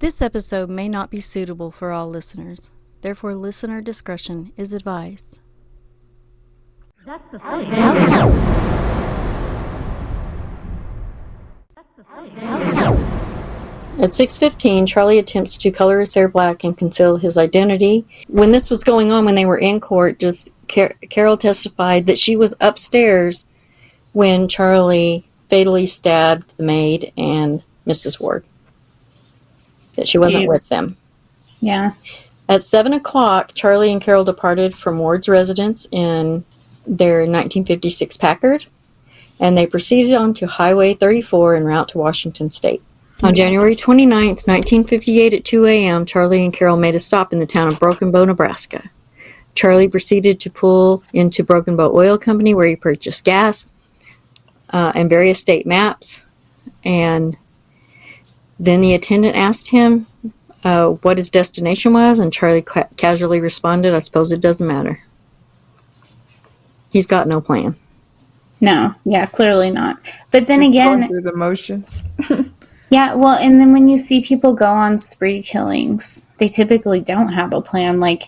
This episode may not be suitable for all listeners. Therefore, listener discretion is advised. At 6:15, Charlie attempts to color his hair black and conceal his identity. When this was going on, when they were in court, Carol testified that she was upstairs when Charlie fatally stabbed the maid and Mrs. Ward. That she wasn't with them. Yeah. At 7 o'clock, Charlie and Carol departed from Ward's residence in their 1956 Packard, and they proceeded on to Highway 34 en route to Washington State. On January 29th, 1958 at 2 a.m., Charlie and Carol made a stop in the town of Broken Bow, Nebraska. Charlie proceeded to pull into Broken Bow Oil Company, where he purchased gas and various state maps. And then the attendant asked him what his destination was, and Charlie casually responded, "I suppose it doesn't matter." He's got no plan. No, yeah, clearly not. But then again, going through the motions. yeah, well, and then when you see people go on spree killings, they typically don't have a plan. Like,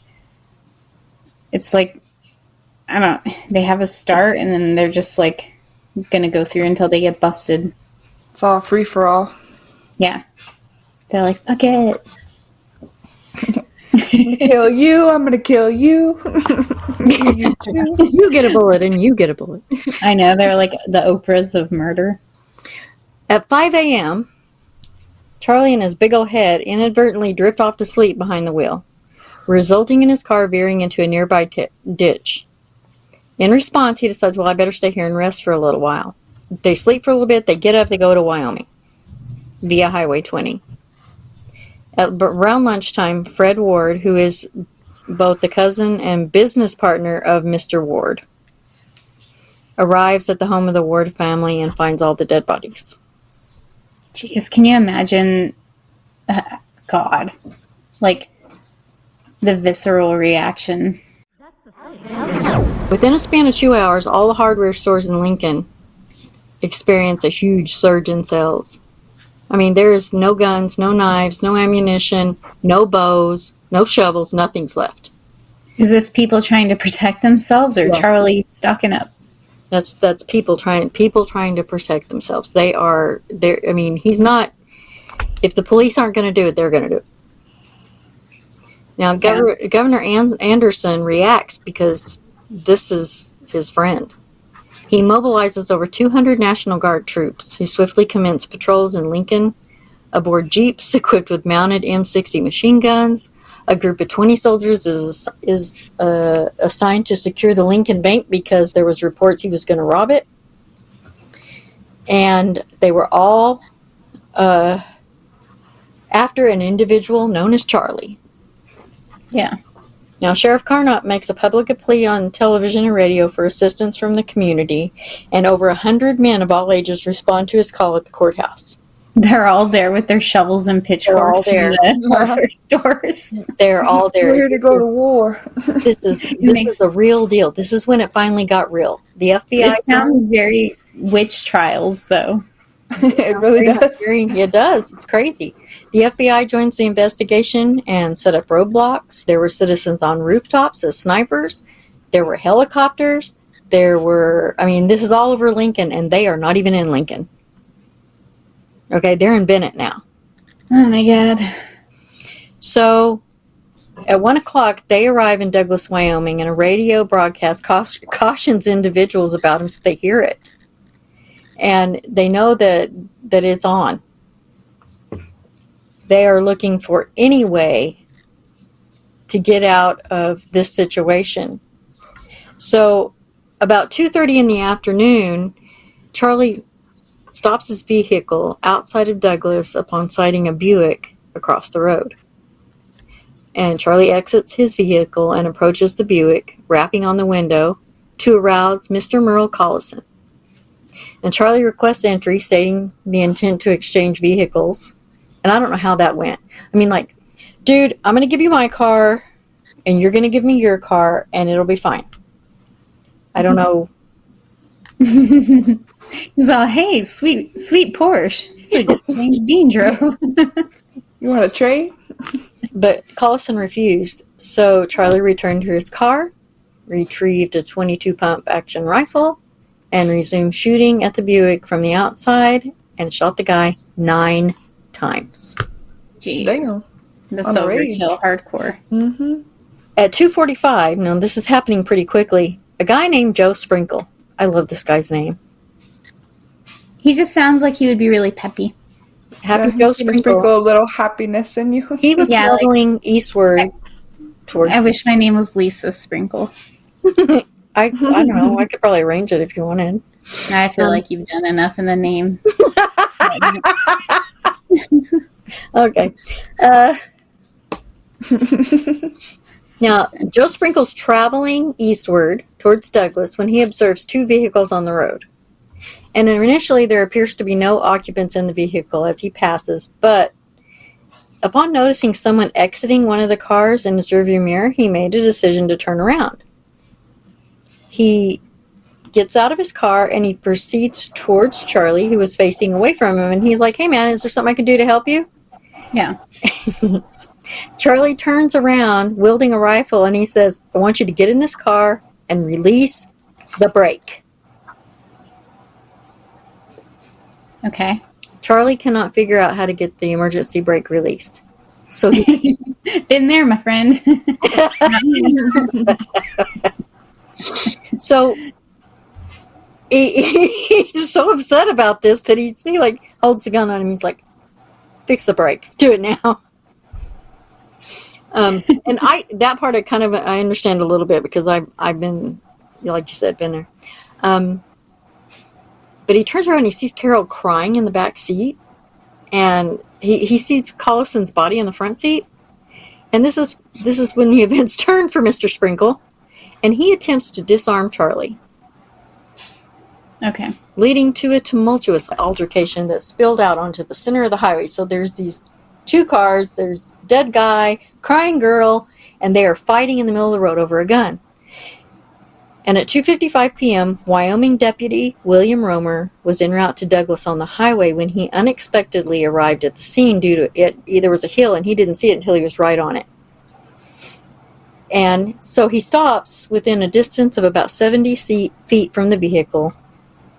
it's like, they have a start and then they're just like going to go through until they get busted. It's all free for all. Yeah. They're like, fuck it. Kill you, I'm going to kill you. You get a bullet and you get a bullet. I know, they're like the Oprahs of murder. At 5 a.m., Charlie and his big old head inadvertently drift off to sleep behind the wheel, resulting in his car veering into a nearby ditch. In response, he decides, well, I better stay here and rest for a little while. They sleep for a little bit, they get up, they go to Wyoming via Highway 20. At around lunchtime, Fred Ward, who is both the cousin and business partner of Mr. Ward, arrives at the home of the Ward family and finds all the dead bodies. Jeez, can you imagine, God, like, the visceral reaction? Within a span of 2 hours, all the hardware stores in Lincoln experience a huge surge in sales. I mean, there's no guns, no knives, no ammunition, no bows, no shovels, nothing's left. Is this people trying to protect themselves or Charlie stocking up? That's people trying to protect themselves. I mean, he's not, if the police aren't going to do it, they're going to do it. Now, Governor Anderson reacts because this is his friend. He mobilizes over 200 National Guard troops who swiftly commence patrols in Lincoln aboard jeeps equipped with mounted M60 machine guns. A group of 20 soldiers is assigned to secure the Lincoln Bank because there was reports he was going to rob it. And they were all after an individual known as Charlie. Yeah. Now, Sheriff Carnot makes a public plea on television and radio for assistance from the community, and over 100 men of all ages respond to his call at the courthouse. They're all there with their shovels and pitchforks from the hardware stores. They're all there. We're here to go to war. This is a real deal. This is when it finally got real. The FBI... It sounds very witch trials, though. It really does. It does. It's crazy. The FBI joins the investigation and set up roadblocks. There were citizens on rooftops as snipers. There were helicopters. This is all over Lincoln, and they are not even in Lincoln. Okay, they're in Bennett now. Oh, my God. So, at 1 o'clock, they arrive in Douglas, Wyoming, and a radio broadcast cautions individuals about him so they hear it. And they know that it's on. They are looking for any way to get out of this situation. So, about 2:30 in the afternoon, Charlie stops his vehicle outside of Douglas upon sighting a Buick across the road. And Charlie exits his vehicle and approaches the Buick, rapping on the window to arouse Mr. Merle Collison. And Charlie requests entry, stating the intent to exchange vehicles. And I don't know how that went. I mean, like, dude, I'm going to give you my car, and you're going to give me your car, and it'll be fine. I don't know. He's all, hey, sweet Porsche. It's like James Dean drove. You want to trade? But Collison refused, so Charlie returned to his car, retrieved a 22 pump action rifle, and resumed shooting at the Buick from the outside and shot the guy 9 times. Jeez. Damn. That's On a rage. overkill hardcore. Mm-hmm. At 2:45, now this is happening pretty quickly, a guy named Joe Sprinkle. I love this guy's name. He just sounds like he would be really peppy. Happy Yeah, Joe he's gonna sprinkle Sprinkle. a little happiness in you. He was Yeah, like- traveling eastward toward. I wish my name was Lisa Sprinkle. I don't know. I could probably arrange it if you wanted. I feel like you've done enough in the name. Okay. Now, Joe Sprinkle's traveling eastward towards Douglas when he observes 2 vehicles on the road. And initially, there appears to be no occupants in the vehicle as he passes, but upon noticing someone exiting one of the cars in his rearview mirror, he made a decision to turn around. He gets out of his car and he proceeds towards Charlie, who was facing away from him, and he's like, "Hey man, is there something I can do to help you?" Yeah. Charlie turns around wielding a rifle and he says, "I want you to get in this car and release the brake." Okay. Charlie cannot figure out how to get the emergency brake released. So he Been there, my friend. So he's so upset about this that he like holds the gun on him. He's like, "Fix the brake. Do it now." And that part I understand a little bit because I've been, like you said, been there. But he turns around and he sees Carol crying in the back seat, and he sees Collison's body in the front seat. And this is when the events turn for Mr. Sprinkle, and he attempts to disarm Charlie, Okay. leading to a tumultuous altercation that spilled out onto the center of the highway. So there's these 2 cars, there's dead guy, crying girl, and they are fighting in the middle of the road over a gun. And at 2:55 p.m., Wyoming Deputy William Romer was en route to Douglas on the highway when he unexpectedly arrived at the scene due to it. There was a hill, and he didn't see it until he was right on it. And so he stops within a distance of about 70 feet from the vehicle,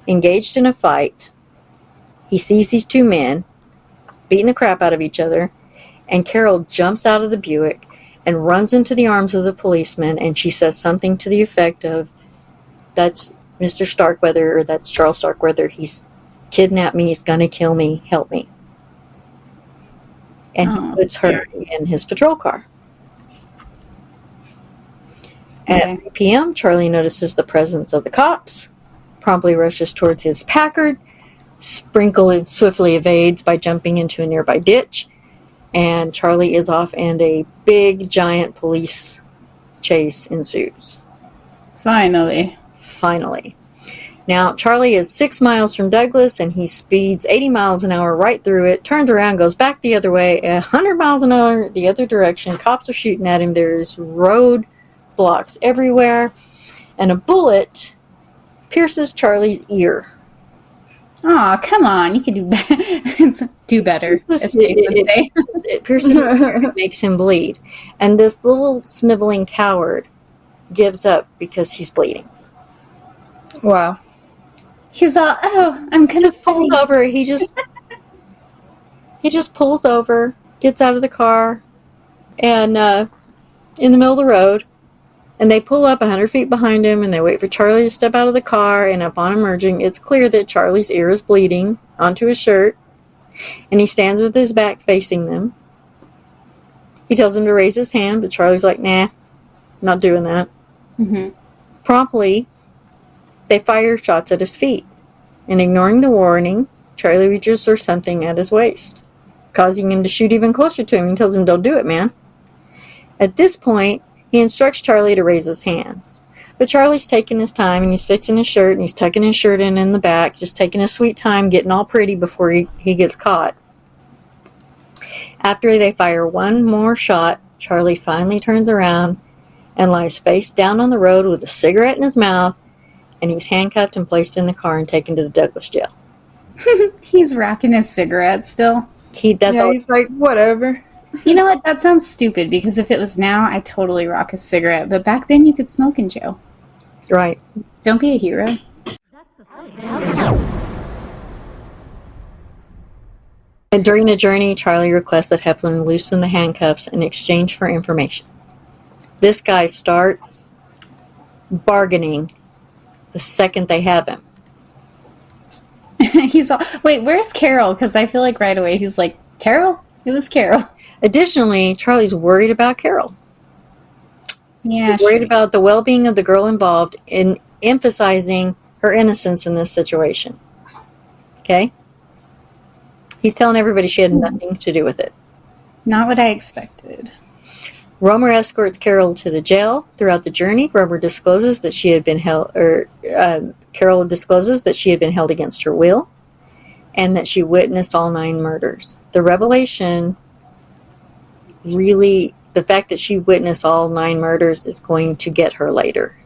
engaged in a fight. He sees these 2 men beating the crap out of each other, and Carol jumps out of the Buick and runs into the arms of the policeman, and she says something to the effect of, "That's Mr. Starkweather, or that's Charles Starkweather. He's kidnapped me. He's gonna kill me. Help me." And he puts her in his patrol car. At 3 p.m., Charlie notices the presence of the cops, promptly rushes towards his Packard. Sprinkle swiftly evades by jumping into a nearby ditch, and Charlie is off, and a big, giant police chase ensues. Finally. Now, Charlie is 6 miles from Douglas, and he speeds 80 miles an hour right through it, turns around, goes back the other way, 100 miles an hour the other direction. Cops are shooting at him. There's road blocks everywhere, and a bullet pierces Charlie's ear. Oh, come on. You could do better. Do better. It pierces his ear. It makes him bleed. And this little sniveling coward gives up because he's bleeding. Wow. He's all, "Oh, I'm He gonna just pulls fight." over. He just pulls over, gets out of the car, and in the middle of the road, and they pull up 100 feet behind him, and they wait for Charlie to step out of the car, and upon emerging, it's clear that Charlie's ear is bleeding onto his shirt, and he stands with his back facing them. He tells him to raise his hand, but Charlie's like, "Nah, not doing that." Mm-hmm. Promptly, they fire shots at his feet, and ignoring the warning, Charlie reaches for something at his waist, causing him to shoot even closer to him. He tells him, "Don't do it, man." At this point, he instructs Charlie to raise his hands. But Charlie's taking his time, and he's fixing his shirt, and he's tucking his shirt in the back, just taking his sweet time, getting all pretty before he gets caught. After they fire one more shot, Charlie finally turns around and lies face down on the road with a cigarette in his mouth, and he's handcuffed and placed in the car and taken to the Douglas jail. He's rocking his cigarette still. That's Yeah, all. he's like, whatever. You know what? That sounds stupid because if it was now, I totally rock a cigarette. But back then, you could smoke in jail. Right. Don't be a hero. And during the journey, Charlie requests that Heflin loosen the handcuffs in exchange for information. This guy starts bargaining the second they have him. He's all, wait, where's Carol? Because I feel like right away he's like, Carol? It was Carol. Additionally, Charlie's worried about Carol. Yeah, He's worried sure. about the well-being of the girl involved in emphasizing her innocence in this situation. Okay? He's telling everybody she had nothing to do with it. Not what I expected. Romer escorts Carol to the jail. Throughout the journey, Carol discloses that she had been held against her will, and that she witnessed all 9 murders. The revelation, really, the fact that she witnessed all 9 murders is going to get her later.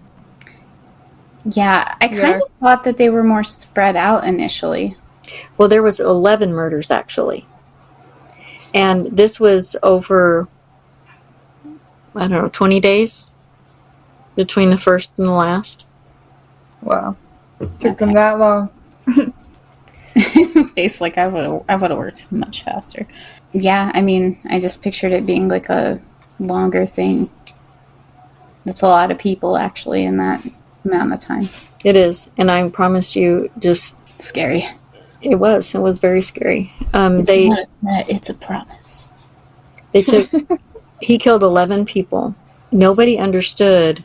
Yeah, I kind of thought that they were more spread out initially. Well, there was 11 murders actually, and this was over, I don't know, 20 days between the first and the last. Wow. Took them that long. Face like I would have worked much faster. Yeah, I mean, I just pictured it being like a longer thing. It's a lot of people actually in that amount of time. It is, and I promise you, just Scary. it was very scary. It's not a threat, it's a promise. He killed 11 people. Nobody understood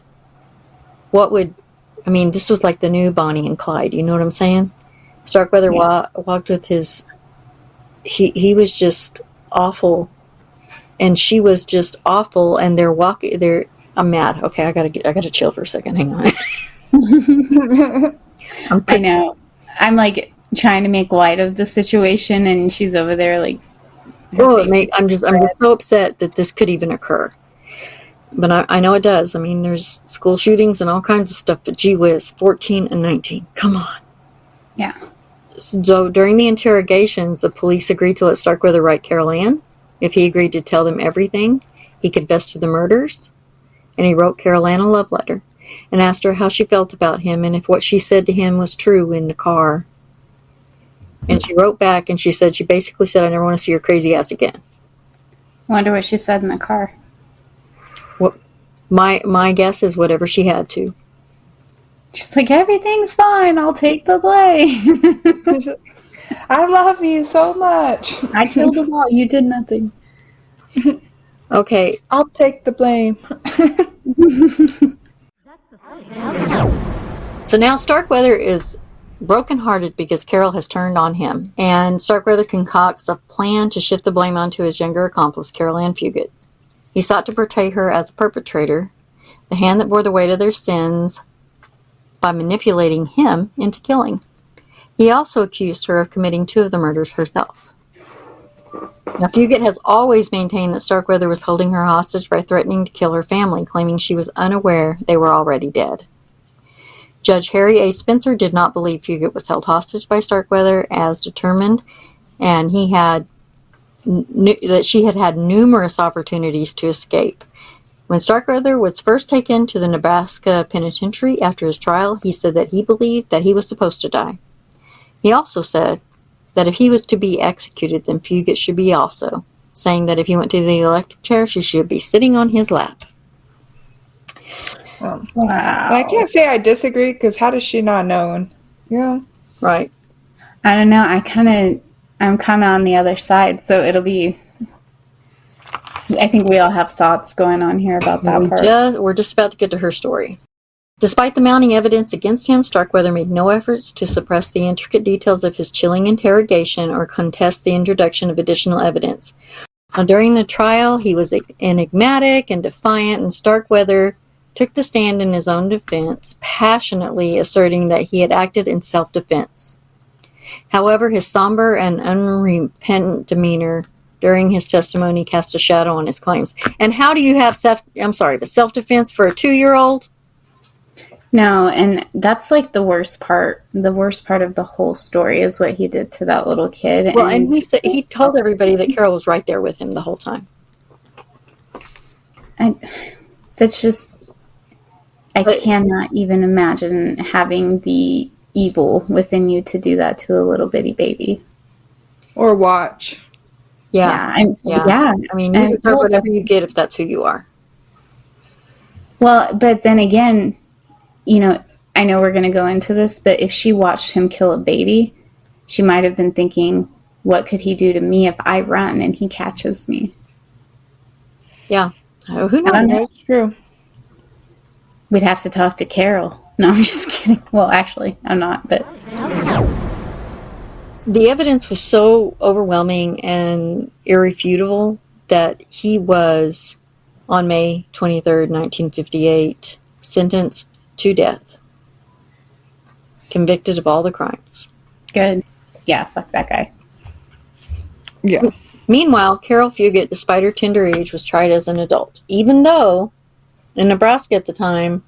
this was like the new Bonnie and Clyde, you know what I'm saying? Starkweather walked with he was just awful, and she was just awful, and I'm mad. Okay, I gotta chill for a second. Hang on. I know. I'm like trying to make light of the situation, and she's over there like. I'm just so upset that this could even occur. But I know it does. I mean, there's school shootings and all kinds of stuff, but gee whiz, 14 and 19. Come on. Yeah. So during the interrogations, the police agreed to let Starkweather write Carol Ann. If he agreed to tell them everything, he confessed to the murders, and he wrote Carol Ann a love letter and asked her how she felt about him and if what she said to him was true in the car. And she wrote back, and she basically said, I never want to see your crazy ass again. Wonder what she said in the car. My guess is whatever she had to. She's like, everything's fine. I'll take the blame. I love you so much. I killed them all. You did nothing. Okay. I'll take the blame. So now Starkweather is brokenhearted because Carol has turned on him, and Starkweather concocts a plan to shift the blame onto his younger accomplice, Carol Ann Fugit. He sought to portray her as a perpetrator, the hand that bore the weight of their sins, by manipulating him into killing. He also accused her of committing 2 of the murders herself. Now, Fugit has always maintained that Starkweather was holding her hostage by threatening to kill her family, claiming she was unaware they were already dead. Judge Harry A. Spencer did not believe Fugit was held hostage by Starkweather as determined, and that she had had numerous opportunities to escape. When Starkweather was first taken to the Nebraska penitentiary after his trial, he said that he believed that he was supposed to die. He also said that if he was to be executed, then Fugit should be also, saying that if he went to the electric chair, she should be sitting on his lap. Wow. And I can't say I disagree, because how does she not know? Yeah. Right. I don't know. I'm kind of on the other side, so it'll be. I think we all have thoughts going on here about that part. We're just about to get to her story. Despite the mounting evidence against him, Starkweather made no efforts to suppress the intricate details of his chilling interrogation or contest the introduction of additional evidence. Now, during the trial, he was enigmatic and defiant, and Starkweather took the stand in his own defense, passionately asserting that he had acted in self-defense. However, his somber and unrepentant demeanor during his testimony cast a shadow on his claims. And how do you have self-defense for a 2-year-old? No, and that's like the worst part. The worst part of the whole story is what he did to that little kid. Well, and And he told everybody that Carol was right there with him the whole time. I, that's just, I But cannot even imagine having the evil within you to do that to a little bitty baby. Or watch. yeah, Yeah, yeah. yeah. I mean, you deserve Well, whatever you get if that's who you are. well, but then again, I know we're going to go into this, but if she watched him kill a baby, she might have been thinking, what could he do to me if I run and he catches me? Yeah. Who I knows? don't know. That's true. We'd have to talk to Carol. No, I'm just kidding. Well, actually, I'm not, but The evidence was so overwhelming and irrefutable that he was, on May 23rd, 1958, sentenced to death, convicted of all the crimes. good. Yeah, fuck that guy. Yeah. Meanwhile, Carol Fugit, despite her tender age, was tried as an adult, even though in Nebraska at the time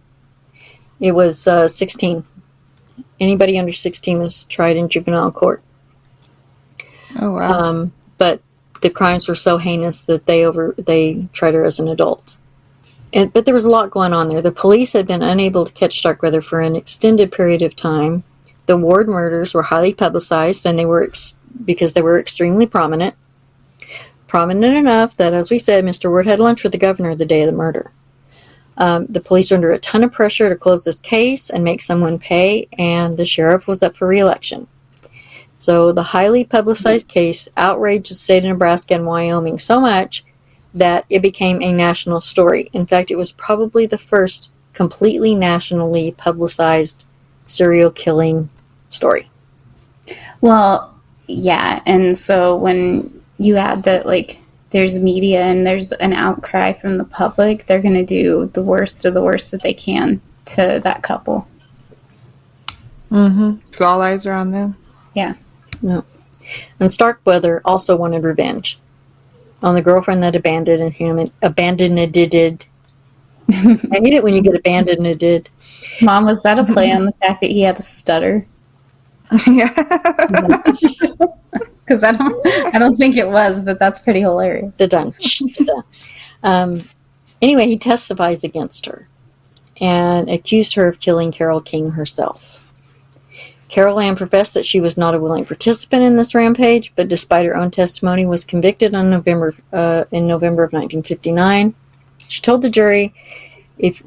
it was 16. Anybody under 16 was tried in juvenile court. Oh, wow. But the crimes were so heinous that they tried her as an adult. But there was a lot going on there. The police had been unable to catch Starkweather for an extended period of time. The Ward murders were highly publicized, and because they were extremely prominent. Prominent enough that, as we said, Mr. Ward had lunch with the governor the day of the murder. The police were under a ton of pressure to close this case and make someone pay, and the sheriff was up for re-election. So the highly publicized case outraged the state of Nebraska and Wyoming so much that it became a national story. In fact, it was probably the first completely nationally publicized serial killing story. Well, yeah, and so when you add that, like, there's media and there's an outcry from the public, they're going to do the worst of the worst that they can to that couple. Mm-hmm. So all eyes are on them. Yeah. No. And Starkweather also wanted revenge on the girlfriend that abandoned him and abandoned. I hate it when you get abandoned. Mom, was that a play on the fact that he had a stutter? Yeah. Because I don't think it was, but that's pretty hilarious. Done. Anyway, he testifies against her and accused her of killing Carol King herself. Carol Ann professed that she was not a willing participant in this rampage, but despite her own testimony, was convicted in November of 1959. She told the jury, if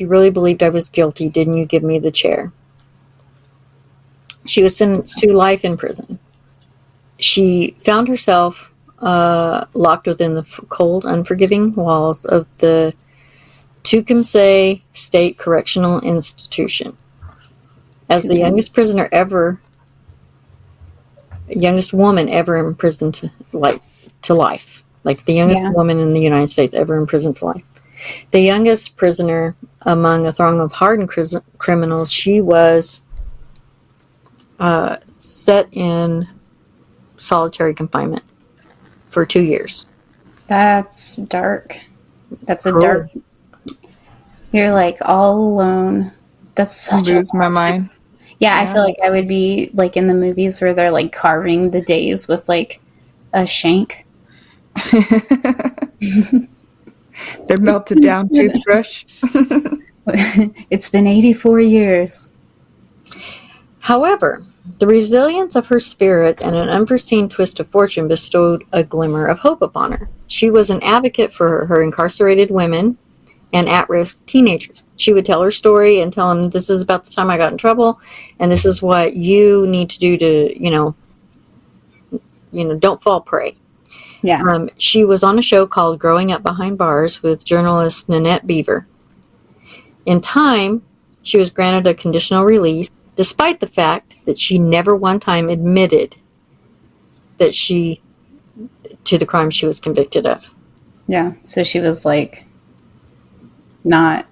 you really believed I was guilty, didn't you give me the chair? She was sentenced to life in prison. She found herself locked within the cold, unforgiving walls of the Tecumseh State Correctional Institution. As the youngest woman ever imprisoned to life. Like the youngest woman in the United States ever imprisoned to life. The youngest prisoner among a throng of hardened criminals, she was set in solitary confinement for 2 years. That's dark. That's a Cool. dark. You're like all alone. That's such a Lose my mind. Yeah, I feel like I would be like in the movies where they're like carving the days with like a shank. They're melted down toothbrush. It's been 84 years. However, the resilience of her spirit and an unforeseen twist of fortune bestowed a glimmer of hope upon her. She was an advocate for her incarcerated women and at-risk teenagers. She would tell her story and tell them, this is about the time I got in trouble, and this is what you need to do to, don't fall prey. Yeah. She was on a show called Growing Up Behind Bars with journalist Nanette Beaver. In time, she was granted a conditional release, despite the fact that she never one time admitted to the crime she was convicted of. Yeah. So she was like not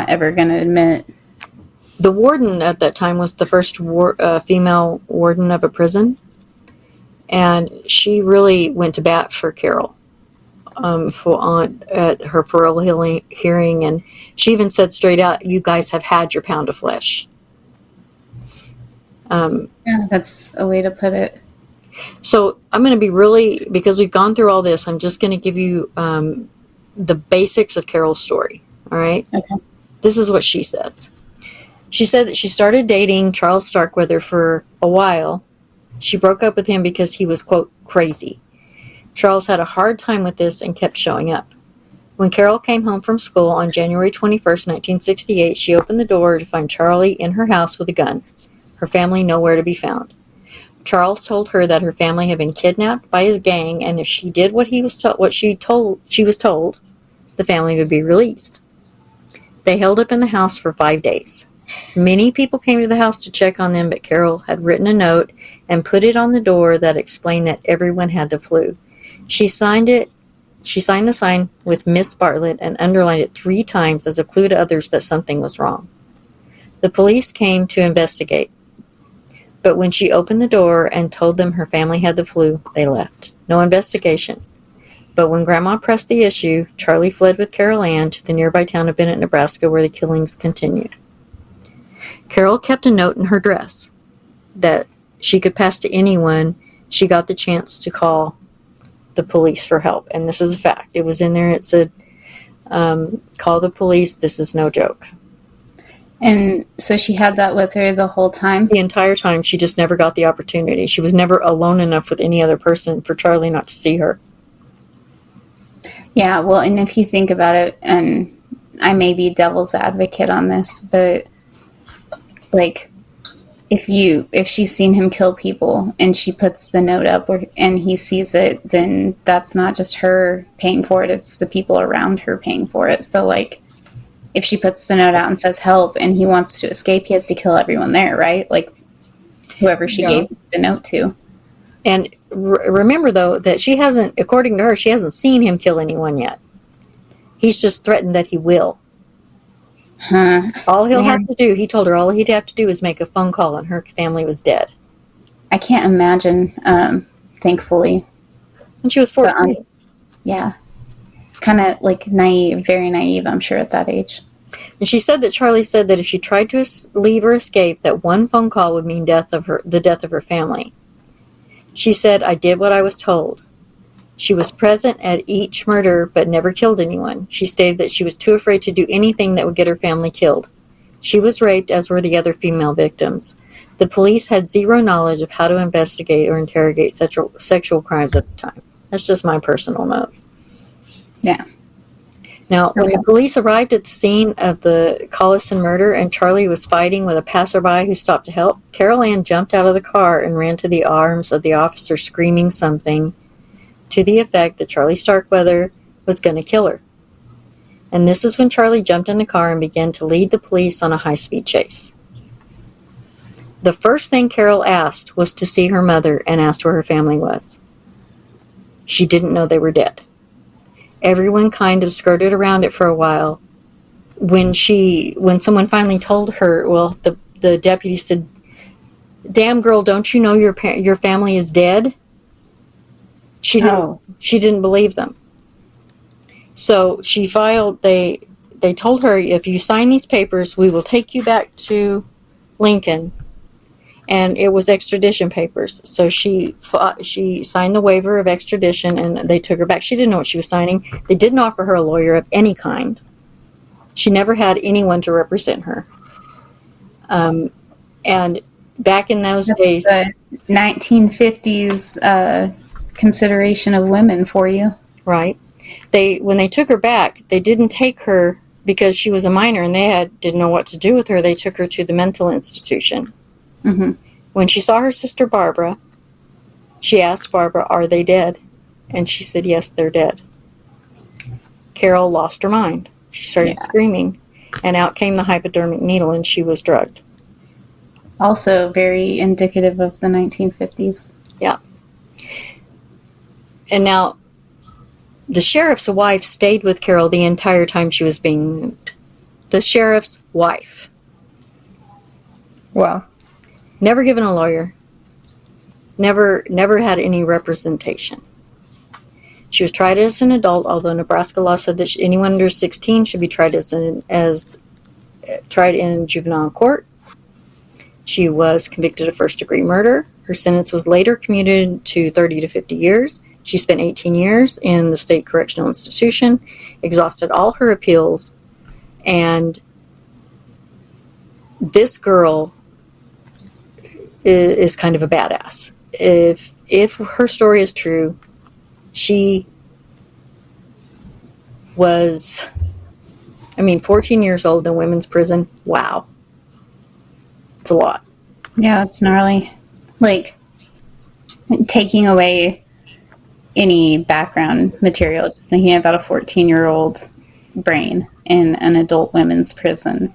ever going to admit. The warden at that time was the first female warden of a prison, and she really went to bat for Carol full on at her parole hearing, and she even said straight out, "You guys have had your pound of flesh." Yeah, that's a way to put it. So I'm going to be really, because we've gone through all this, I'm just going to give you the basics of Carol's story. All right. Okay. This is what she says. She said that she started dating Charles Starkweather for a while. She broke up with him because he was, quote, crazy. Charles had a hard time with this and kept showing up. When Carol came home from school on January 21st, 1968, she opened the door to find Charlie in her house with a gun. Her family nowhere to be found. Charles told her that her family had been kidnapped by his gang, and if she did what she was told, the family would be released. They held up in the house for 5 days. Many people came to the house to check on them, but Carol had written a note and put it on the door that explained that everyone had the flu. She signed the sign with Miss Bartlett and underlined it 3 times as a clue to others that something was wrong. The police came to investigate, but when she opened the door and told them her family had the flu, they left. No investigation. But when Grandma pressed the issue, Charlie fled with Carol Ann to the nearby town of Bennett, Nebraska, where the killings continued. Carol kept a note in her dress that she could pass to anyone she got the chance to call the police for help. And this is a fact. It was in there. It said, call the police. This is no joke. And so she had that with her the whole time? The entire time. She just never got the opportunity. She was never alone enough with any other person for Charlie not to see her. Yeah, well, and if you think about it, and I may be devil's advocate on this, but like if she's seen him kill people and she puts the note up and he sees it, then that's not just her paying for it, it's the people around her paying for it. So like if she puts the note out and says help and he wants to escape, he has to kill everyone there, right? Like whoever she gave the note to. And remember, though, that she hasn't, according to her, she hasn't seen him kill anyone yet. He's just threatened that he will. All he'll have to do, he told her, all he'd have to do is make a phone call and her family was dead. I can't imagine, thankfully. And she was 14. But, yeah. Kind of like naive, very naive, I'm sure, at that age. And she said that Charlie said that if she tried to leave or escape, that one phone call would mean the death of her family. She said, I did what I was told. She was present at each murder but never killed anyone. She stated that she was too afraid to do anything that would get her family killed. She was raped, as were the other female victims. The police had zero knowledge of how to investigate or interrogate sexual crimes at the time. That's just my personal note. Yeah. Now, when the police arrived at the scene of the Collison murder and Charlie was fighting with a passerby who stopped to help, Carol Ann jumped out of the car and ran to the arms of the officer, screaming something to the effect that Charlie Starkweather was going to kill her. And this is when Charlie jumped in the car and began to lead the police on a high-speed chase. The first thing Carol asked was to see her mother and asked where her family was. She didn't know they were dead. Everyone kind of skirted around it for a while. When someone finally told her, well, the deputy said, "Damn girl, don't you know your family is dead?" She didn't believe them. So she filed. They told her, if you sign these papers, we will take you back to Lincoln. And it was extradition papers. So she signed the waiver of extradition, and they took her back. She didn't know what she was signing. They didn't offer her a lawyer of any kind. She never had anyone to represent her. And back in those days, the 1950s consideration of women for you, right? When they took her back, they didn't take her because she was a minor, and they didn't know what to do with her. They took her to the mental institution. Mm-hmm. When she saw her sister Barbara, she asked Barbara, "Are they dead?" And she said, "Yes, they're dead." Carol lost her mind. She started screaming, and out came the hypodermic needle, and she was drugged. Also very indicative of the 1950s. Yeah. And now, the sheriff's wife stayed with Carol the entire time she was being moved. The sheriff's wife. Wow. Never given a lawyer. Never had any representation. She was tried as an adult, although Nebraska law said that anyone under 16 should be tried tried in juvenile court. She was convicted of first-degree murder. Her sentence was later commuted to 30 to 50 years. She spent 18 years in the state correctional institution, exhausted all her appeals, and this girl is kind of a badass. If her story is true, she was, 14 years old in women's prison. Wow. It's a lot. Yeah, it's gnarly. Like, taking away any background material, just thinking about a 14-year-old brain in an adult women's prison.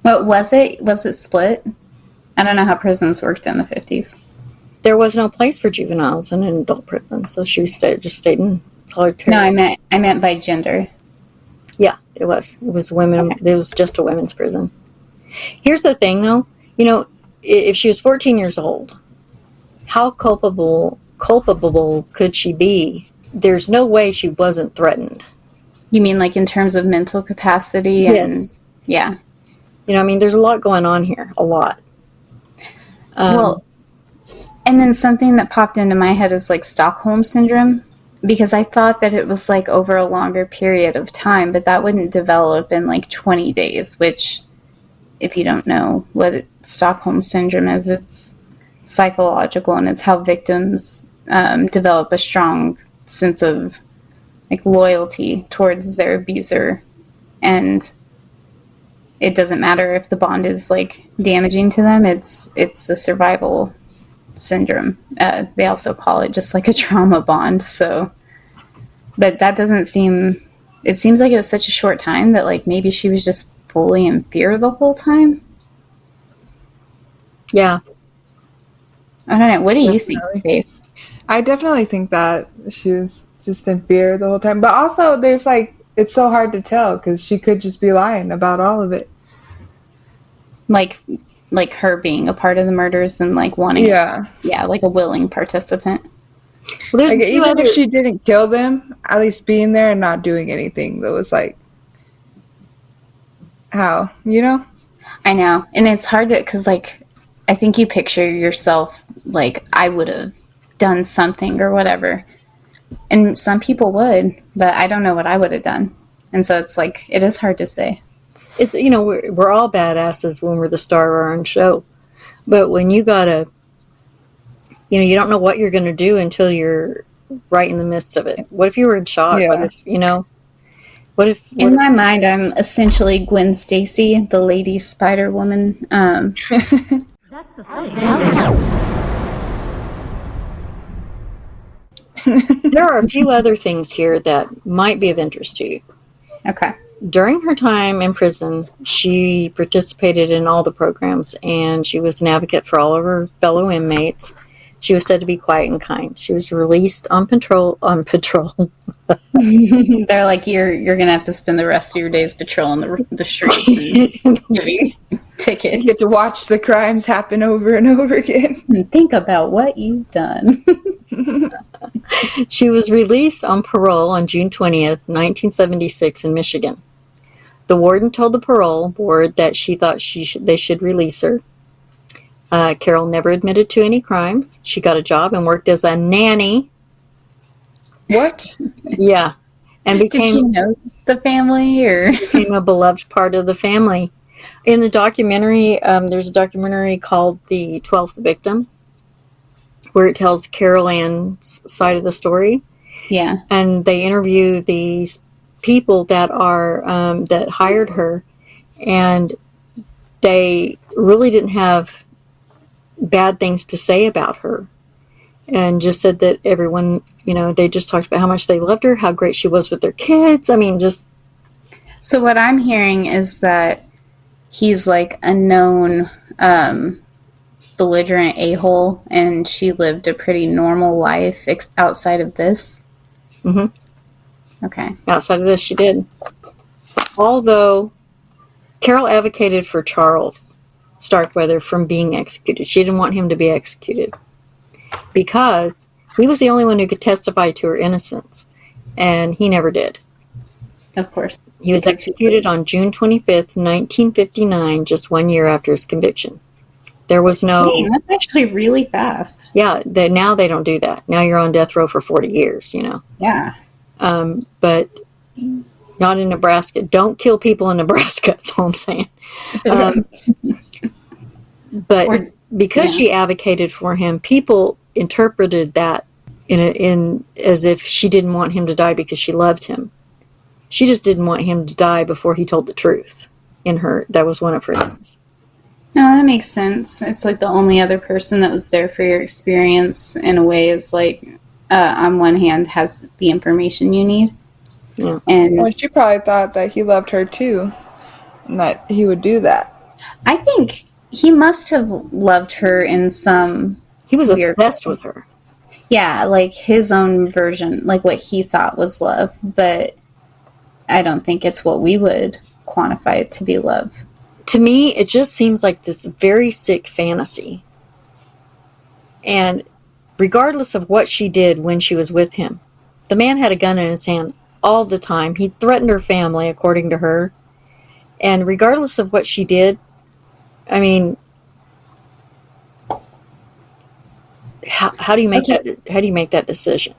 What was it? Was it split? I don't know how prisons worked in the 50s. There was no place for juveniles in an adult prison, so she just stayed in solitary. No, I meant by gender. Yeah, it was. It was women. Okay. It was just a women's prison. Here's the thing, though. If she was 14 years old, how culpable could she be? There's no way she wasn't threatened. You mean like in terms of mental capacity? Yes. Yeah. There's a lot going on here. A lot. Well, and then something that popped into my head is like Stockholm Syndrome, because I thought that it was like over a longer period of time, but that wouldn't develop in like 20 days, which, if you don't know what Stockholm Syndrome is, it's psychological, and it's how victims develop a strong sense of like loyalty towards their abuser, and it doesn't matter if the bond is like damaging to them. It's a survival syndrome. They also call it just like a trauma bond. So, but that doesn't seem. It seems like it was such a short time that like maybe she was just fully in fear the whole time. Yeah. I don't know. What do you think, Faith? I definitely think that she was just in fear the whole time. But also, there's like, it's so hard to tell because she could just be lying about all of it. Like her being a part of the murders and like wanting, yeah, like a willing participant. Well, like, even if she didn't kill them, at least being there and not doing anything that was like, how, I know, and it's hard to, because like, I think you picture yourself like, I would have done something or whatever, and some people would, but I don't know what I would have done, and so it's like, it is hard to say. It's, we're all badasses when we're the star of our own show, but when you gotta, you don't know what you're going to do until you're right in the midst of it. What if you were in shock? Yeah. What if in my mind I'm essentially Gwen Stacy, the Lady Spider Woman. That's the thing. There are a few other things here that might be of interest to you. Okay. During her time in prison, she participated in all the programs, and she was an advocate for all of her fellow inmates. She was said to be quiet and kind. She was released on patrol. They're like, you're gonna have to spend the rest of your days patrolling the streets and giving tickets. You get to watch the crimes happen over and over again. And think about what you've done. She was released on parole on June 20th, 1976 in Michigan. The warden told the parole board that she thought they should release her. Carol never admitted to any crimes. She got a job and worked as a nanny. What? Yeah. And Did she know the family, or became a beloved part of the family? In the documentary, there's a documentary called The 12th Victim, where it tells Carol Ann's side of the story. Yeah. And they interview these people that are that hired her, and they really didn't have bad things to say about her, and just said that everyone, they just talked about how much they loved her, how great she was with their kids. So what I'm hearing is that he's like a known belligerent a-hole, and she lived a pretty normal life outside of this. Mm-hmm. Okay. Outside of this, she did. Although Carol advocated for Charles Starkweather from being executed. She didn't want him to be executed because he was the only one who could testify to her innocence. and he never did. Of course. He was executed on June 25th, 1959, just 1 year after his conviction. There was no... Dang, that's actually really fast. Yeah, now they don't do that. Now you're on death row for 40 years, you know. Yeah. But not in Nebraska. Don't kill people in Nebraska, that's all I'm saying. But because she advocated for him, people interpreted that in as if she didn't want him to die because she loved him. She just didn't want him to die before he told the truth. That was one of her things. No, that makes sense. It's like the only other person that was there for your experience, in a way, is like, on one hand, has the information you need. Yeah. And Well, she probably thought that he loved her too, and that he would do that. I think he must have loved her in some... He was weird obsessed way. with her. Yeah, like his own version, like what he thought was love. But I don't think it's what we would quantify it to be love. To me, it just seems like this very sick fantasy. And regardless of what she did when she was with him, the man had a gun in his hand all the time. He threatened her family, according to her. And regardless of what she did, I mean, how do you make how do you make that decision?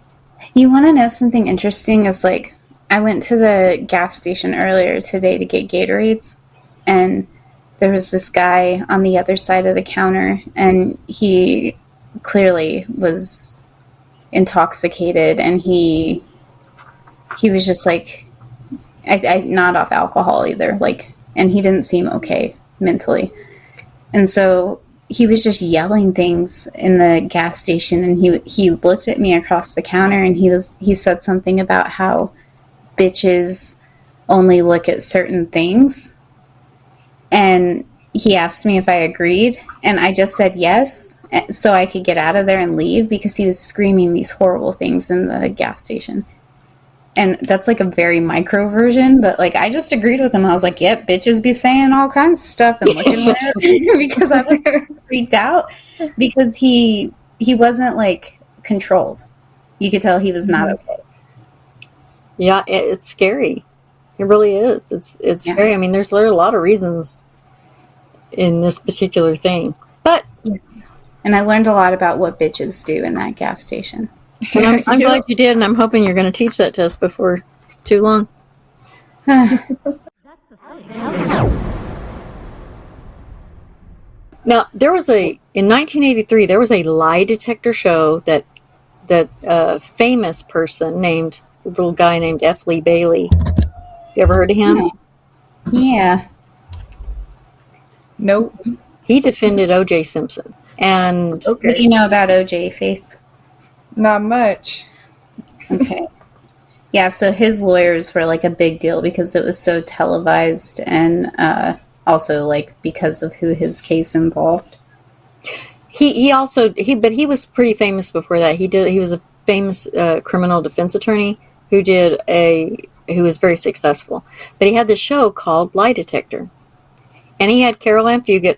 You want to know something interesting? Is like, I went to the gas station earlier today to get Gatorades, and there was this guy on the other side of the counter, and he clearly was intoxicated, and he was just like, I not off alcohol either, like, and he didn't seem okay mentally. And so he was just yelling things in the gas station, and he looked at me across the counter, and he said something about how bitches only look at certain things. And he asked me if I agreed, and I just said yes, so I could get out of there and leave, because he was screaming these horrible things in the gas station. And that's like a very micro version, but like I just agreed with him. I was like, yep, bitches be saying all kinds of stuff and looking weird, because I was freaked out, because he wasn't like controlled. You could tell he was not okay. Yeah, it's scary. It really is. It's scary. I mean, there's a lot of reasons in this particular thing. But and I learned a lot about what bitches do in that gas station. And I'm glad you did, and I'm hoping you're going to teach that to us before too long. Now, in 1983, there was a lie detector show that a famous person a little guy named F. Lee Bailey. You ever heard of him? Yeah. Nope. He defended O.J. Simpson. And What do you know about O.J., Faith? Not much. Okay. Yeah, so his lawyers were like a big deal because it was so televised, and also like because of who his case involved. He was pretty famous before that. He was a famous criminal defense attorney who was very successful. But he had this show called Lie Detector. And he had Carol Ann Fugit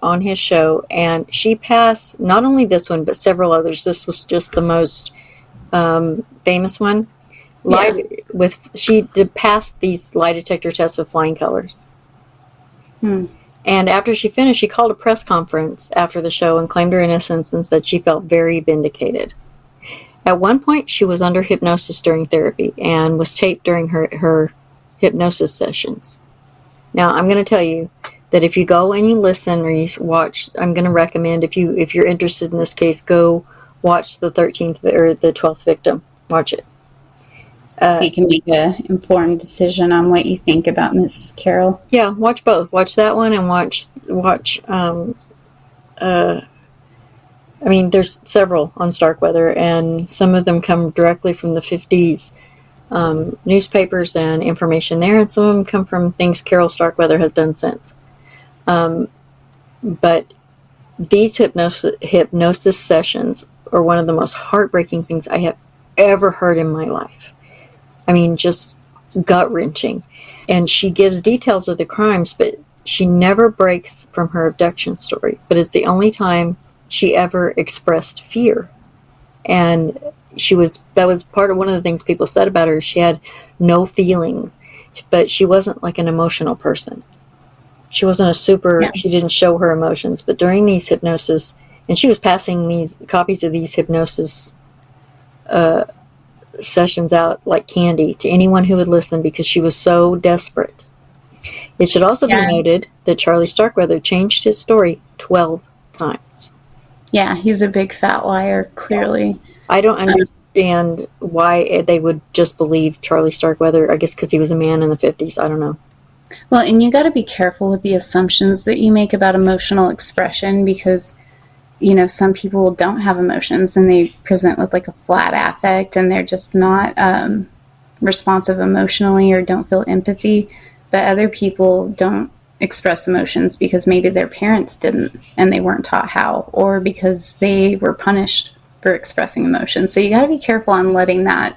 on his show, and she passed not only this one but several others. This was just the most famous one. She did pass these lie detector tests with flying colors. And after she finished, she called a press conference after the show and claimed her innocence and said she felt very vindicated. At one point, she was under hypnosis during therapy and was taped during her hypnosis sessions. Now, I'm going to tell you that if you go and you listen or you watch, I'm going to recommend, if you're interested in this case, go watch the 13th or the 12th victim. Watch it. So you can make an informed decision on what you think about Miss Carol. Yeah, watch both. Watch that one and watch. I mean, there's several on Starkweather, and some of them come directly from the 50s newspapers and information there, and some of them come from things Carol Starkweather has done since. But these hypnosis sessions are one of the most heartbreaking things I have ever heard in my life. I mean, just gut-wrenching. And she gives details of the crimes, but she never breaks from her abduction story. But it's the only time she ever expressed fear. And that was part of one of the things people said about her. She had no feelings, but she wasn't like an emotional person. She wasn't Yeah. she didn't show her emotions, but during these hypnosis, and she was passing these copies of these hypnosis sessions out like candy to anyone who would listen because she was so desperate. It should also be Yeah. noted that Charlie Starkweather changed his story 12 times. Yeah, he's a big fat liar, clearly. I don't understand why they would just believe Charlie Starkweather. I guess because he was a man in the 50s. I don't know. Well, and you got to be careful with the assumptions that you make about emotional expression because, you know, some people don't have emotions and they present with like a flat affect and they're just not responsive emotionally or don't feel empathy. But other people don't express emotions because maybe their parents didn't and they weren't taught how, or because they were punished for expressing emotions. So you got to be careful on letting that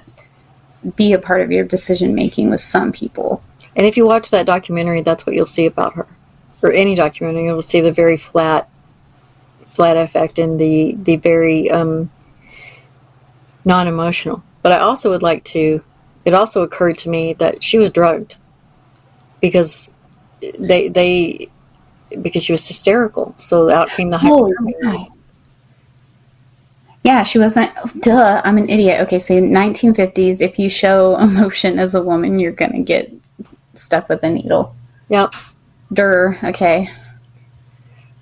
be a part of your decision making with some people. And if you watch that documentary, that's what you'll see about her. Or any documentary, you'll see the very flat affect and the very non-emotional. But I also would like to. It also occurred to me that she was drugged because they because she was hysterical. So out came the Oh, hypothermia. yeah. Yeah, she wasn't. Duh, I'm an idiot. Okay, so 1950s, if you show emotion as a woman, you're gonna get stuck with a needle. Yep. Durr. Okay,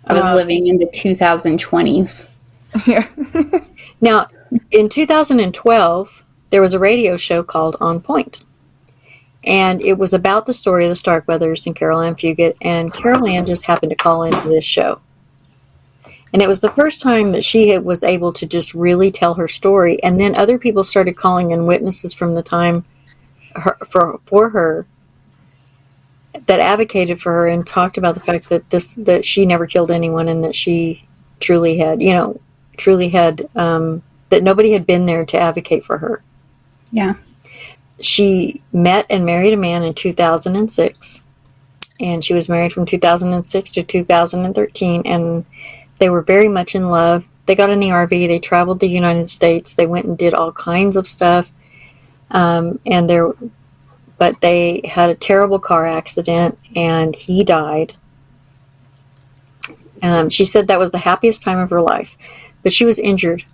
I was living in the 2020s. Yeah. Now, in 2012, there was a radio show called On Point. And it was about the story of the Starkweathers and Carol Ann Fugit. And Carol Ann just happened to call into this show. And it was the first time that she was able to just really tell her story. And then other people started calling in witnesses from the time for her that advocated for her and talked about the fact that she never killed anyone and that she truly had, that nobody had been there to advocate for her. Yeah. She met and married a man in 2006, and she was married from 2006 to 2013, and they were very much in love. They got in the RV, they traveled the United States, they went and did all kinds of stuff, but they had a terrible car accident, and he died. She said that was the happiest time of her life, but she was injured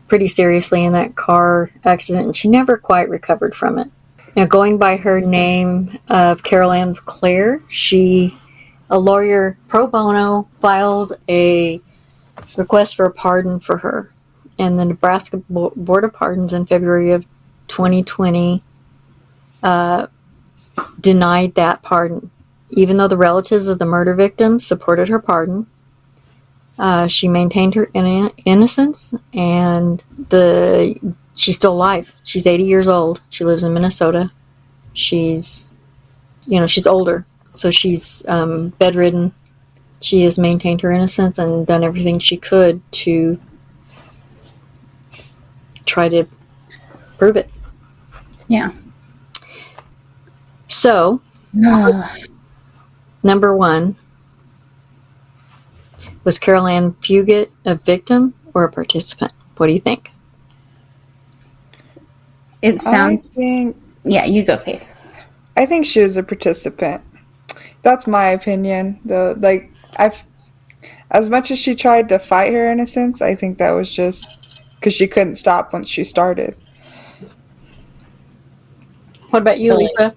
pretty seriously in that car accident, and she never quite recovered from it. Now, going by her name of Carol Ann Clare, a lawyer pro bono filed a request for a pardon for her, and the Nebraska Board of Pardons in February of 2020 denied that pardon. Even though the relatives of the murder victims supported her pardon, she maintained her innocence, and she's still alive. She's 80 years old. She lives in Minnesota. She's older, so she's bedridden. She has maintained her innocence and done everything she could to try to prove it. Yeah. So, number one, was Carol Ann Fugit a victim or a participant? What do you think? It sounds. think Yeah, you go, Faith. I think she was a participant. That's my opinion. As much as she tried to fight her innocence, I think that was just because she couldn't stop once she started. What about you, So, Lisa?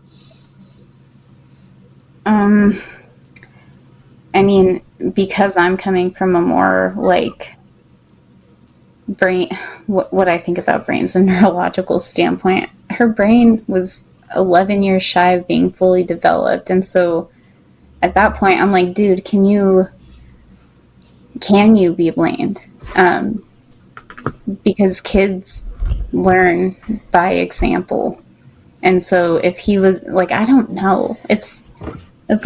I mean, because I'm coming from a more like brain, what I think about brains a neurological standpoint, her brain was 11 years shy of being fully developed, and so at that point, I'm like, dude, can you be blamed? Because kids learn by example, and so if he was like, I don't know, it's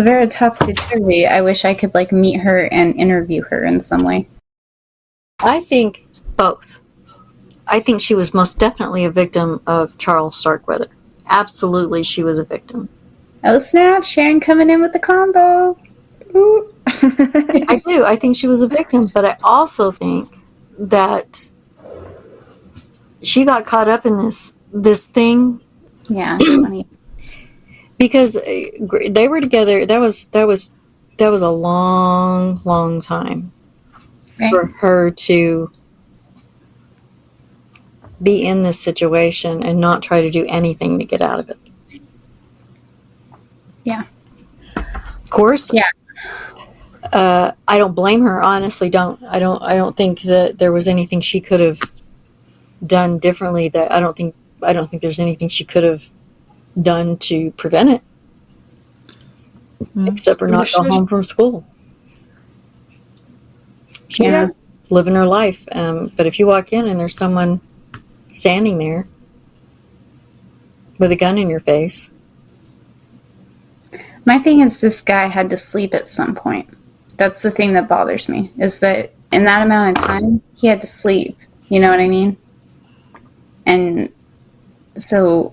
very topsy-turvy. I wish I could like meet her and interview her in some way. I think both. I think she was most definitely a victim of Charles Starkweather. Absolutely, she was a victim. Oh snap, Sharon coming in with the combo. Ooh. I do. I think she was a victim, but I also think that she got caught up in this thing Yeah, 20. because they were together. That was a long time Right? for her to be in this situation and not try to do anything to get out of it. Yeah. Of course, Yeah. I don't blame her. Honestly, don't. I don't think that there was anything she could have done differently. That I don't think there's anything she could have done to prevent it, except for not go home from school. She's Yeah. living her life. But if you walk in and there's someone standing there with a gun in your face, My thing is this guy had to sleep at some point. That's the thing that bothers me, is that in that amount of time, he had to sleep. You know what I mean? And so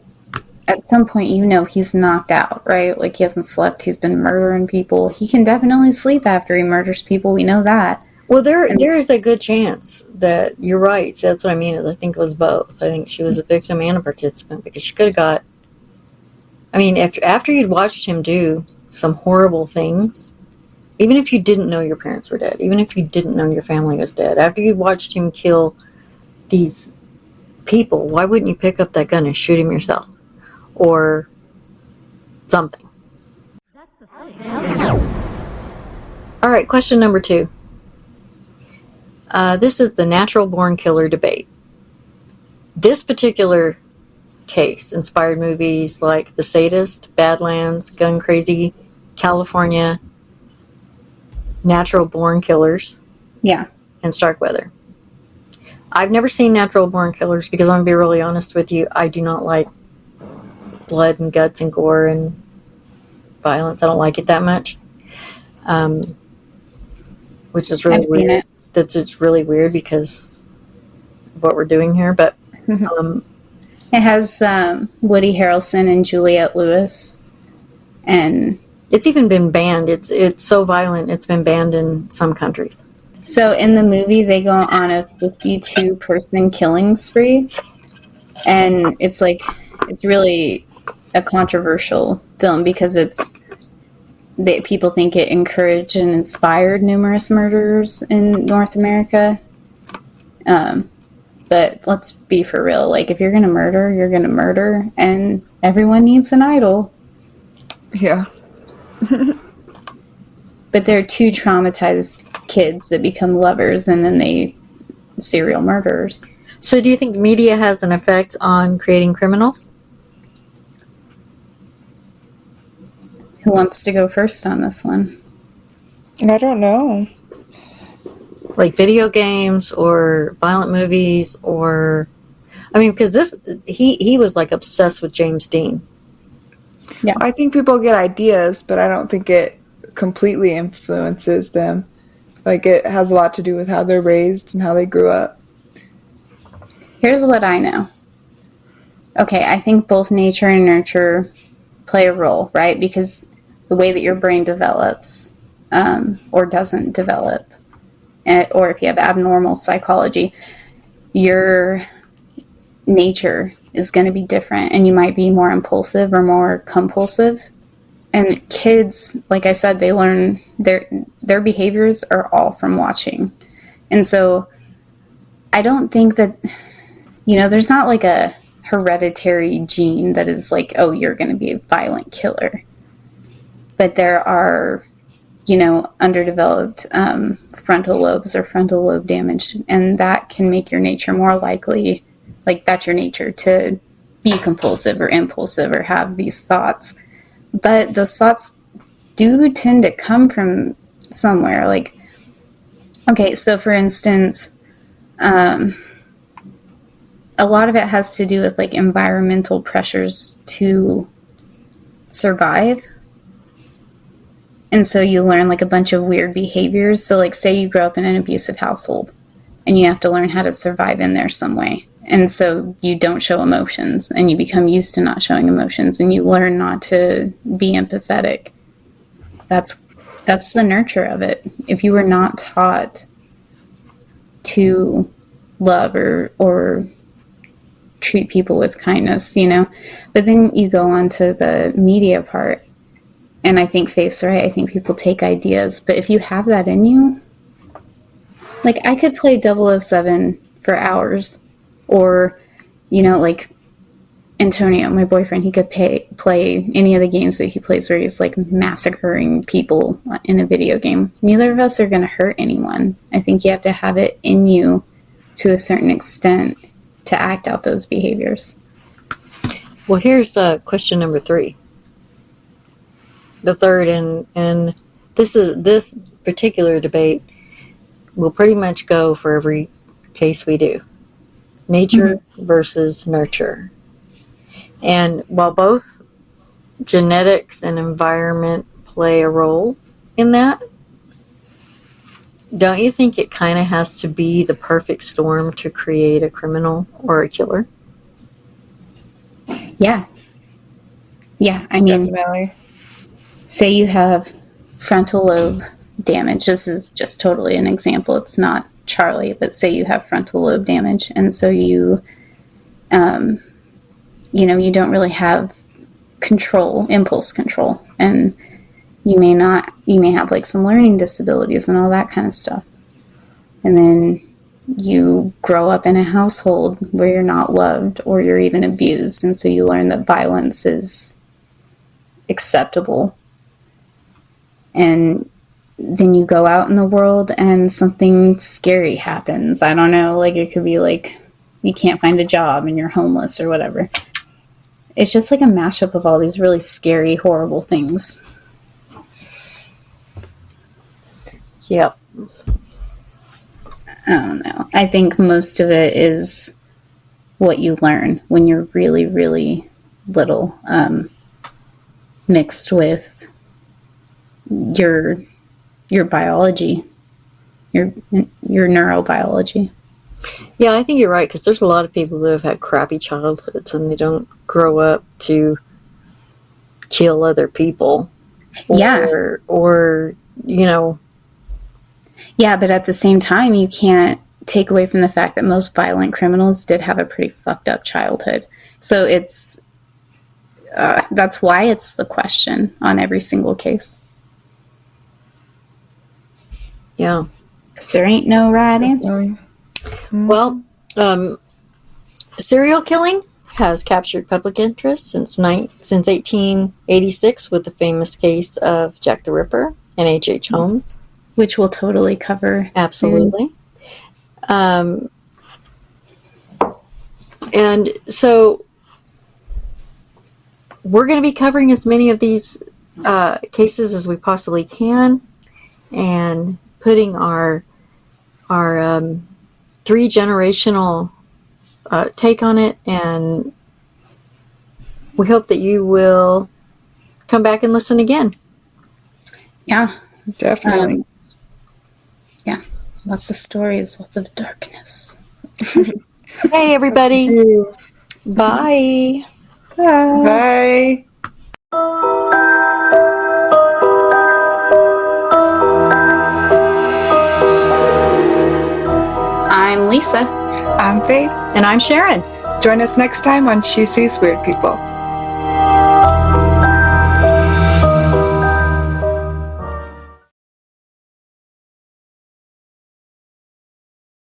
at some point, he's knocked out, right? Like, he hasn't slept. He's been murdering people. He can definitely sleep after he murders people. We know that. well, there is a good chance that you're right. So that's what I mean. Is I think it was both. I think she was a victim and a participant because she could have got. I mean, after you'd watched him do some horrible things, even if you didn't know your parents were dead, even if you didn't know your family was dead, after you watched him kill these people, why wouldn't you pick up that gun and shoot him yourself? Or something. All right, question number 2. This is the natural born killer debate. This particular case inspired movies like The Sadist, Badlands, Gun Crazy, California, Natural Born Killers, Yeah. and Starkweather. I've never seen Natural Born Killers because I'm going to be really honest with you, I do not like blood and guts and gore and violence. I don't like it that much. Which is really I've seen weird. it. It's really weird because of what we're doing here. But It has Woody Harrelson and Juliette Lewis. And it's even been banned. It's so violent, it's been banned in some countries. so in the movie, they go on a 52-person killing spree. And it's really a controversial film because people think it encouraged and inspired numerous murders in North America. But let's be for real. Like, if you're going to murder, you're going to murder. And everyone needs an idol. Yeah. But they're two traumatized kids that become lovers and then they serial murderers. So do you think media has an effect on creating criminals? Who wants to go first on this one? I don't know. Like video games or violent movies or... I mean, because he was like obsessed with James Dean. Yeah. I think people get ideas, but I don't think it completely influences them. Like, it has a lot to do with how they're raised and how they grew up. Here's what I know. Okay, I think both nature and nurture play a role, right? Because the way that your brain develops or doesn't develop, or if you have abnormal psychology, your nature is going to be different and you might be more impulsive or more compulsive. And kids, like I said, they learn their behaviors are all from watching. And so I don't think that, there's not like a hereditary gene that is like, oh, you're going to be a violent killer. But there are, underdeveloped frontal lobes or frontal lobe damage, and that can make your nature more likely, like that's your nature, to be compulsive or impulsive or have these thoughts. But those thoughts do tend to come from somewhere. Like, okay, so for instance, a lot of it has to do with like environmental pressures to survive. And so you learn like a bunch of weird behaviors. So like say you grow up in an abusive household and you have to learn how to survive in there some way. And so you don't show emotions and you become used to not showing emotions and you learn not to be empathetic. That's the nurture of it. If you were not taught to love or treat people with kindness, But then you go on to the media part, and I think Faith's right. I think people take ideas, but if you have that in you, like I could play 007 for hours, or, like Antonio, my boyfriend, he could play any of the games that he plays where he's like massacring people in a video game. Neither of us are going to hurt anyone. I think you have to have it in you to a certain extent to act out those behaviors. Well, here's question number 3. The third, and this particular debate will pretty much go for every case we do. Nature versus nurture. And while both genetics and environment play a role in that, don't you think it kind of has to be the perfect storm to create a criminal or a killer? Yeah. Yeah, I mean, Definitely. say you have frontal lobe damage. This is just totally an example. It's not Charlie, but say you have frontal lobe damage, and so you don't really have impulse control, and you may have like some learning disabilities and all that kind of stuff. And then you grow up in a household where you're not loved or you're even abused, and so you learn that violence is acceptable. And then you go out in the world and something scary happens. I don't know, like it could be like you can't find a job and you're homeless or whatever. It's just like a mashup of all these really scary, horrible things. Yep. I don't know. I think most of it is what you learn when you're really, really little, mixed with your biology, your neurobiology. Yeah, I think you're right, because there's a lot of people who have had crappy childhoods and they don't grow up to kill other people. Or Yeah, but at the same time, you can't take away from the fact that most violent criminals did have a pretty fucked up childhood. So that's why it's the question on every single case. Yeah. Because there ain't no right answer. Well, serial killing has captured public interest since 1886 with the famous case of Jack the Ripper and H.H. Holmes. Which we'll totally cover. Absolutely. And so we're going to be covering as many of these cases as we possibly can and putting our 3-generational take on it, and we hope that you will come back and listen again. Yeah. Definitely. Yeah. Lots of stories, lots of darkness. Hey, everybody. Bye. Bye. I'm Lisa. I'm Faith. And I'm Sharon. Join us next time on She Sees Weird People.